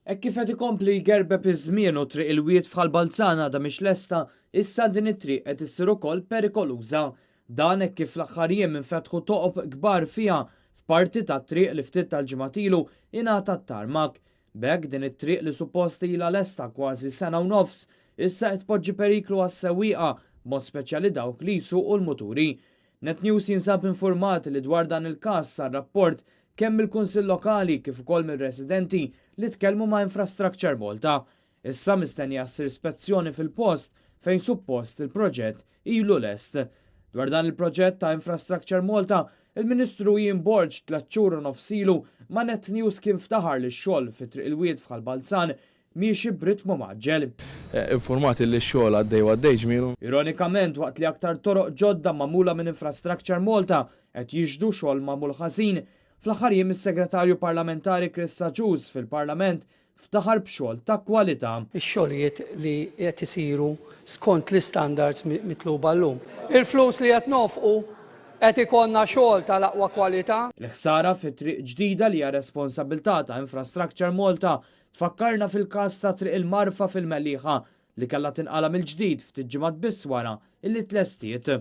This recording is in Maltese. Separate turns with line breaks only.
Hekk kif qed ikompli jgerbeb iż-żmien u triq il-wied f'Ħalbalzana għadha mhix lesta, issa din it-triq qed issir ukoll perikoluża. Dan hekk kif fl-aħħar jiem infetħu toqob kbar fiha f'parti tat-triq li ftit tal-ġimgħat ilu ingħatat tarmak. B'hekk din it-triq li suppost ilha lesta kważi sena u nofs issa qed tpoġġi periklu għas-sewwieqa b'mod speċjali dawk li jsuqu l-muturi. Net News jinsab infurmat li dwar dan il-każ sar rapport kemm il-Kunsill Lokali kif ukoll mill-residenti li tkellmu ma' Infrastructure Malta. Issa mistenni ssir ispezzjoni fil-post fejn suppost il-proġett ilu lest. Dwar dan il-proġett ta' Infrastructure Malta, il-Ministru Ian Borg 3 xhur u nofs ilu ma' Net News kien ftaħar li x-xogħol fi triq il-wied f'Ħalbalzan miexi b'ritmu maġġel.
Informati li x-xogħol għaddej ġmielu.
Ironikament waqt li aktar toroq ġodda magħmula minn Infrastructure Malta qed jiġdu xogħol magħmul ħażin, fl-aħħar jiem is-Segretarju Parlamentari Krista Ġuż fil-Parlament ftaħar b'xogħol ta' kwalità.
Ix-xogħlijiet li qed isiru skont l-istandards mitluba llum. Il-flus li qed nofqu qed ikollna xogħol tal-aqwa kwalità.
L-ħsara fit-triq ġdida li hija responsabilità ta' Infrastructure Malta tfakkarna fil-każ ta' triq il-Marfa fil-Mellieħa li kellha tinqala mill-ġdid ftit ġimgħat biss wara illi tlestiet.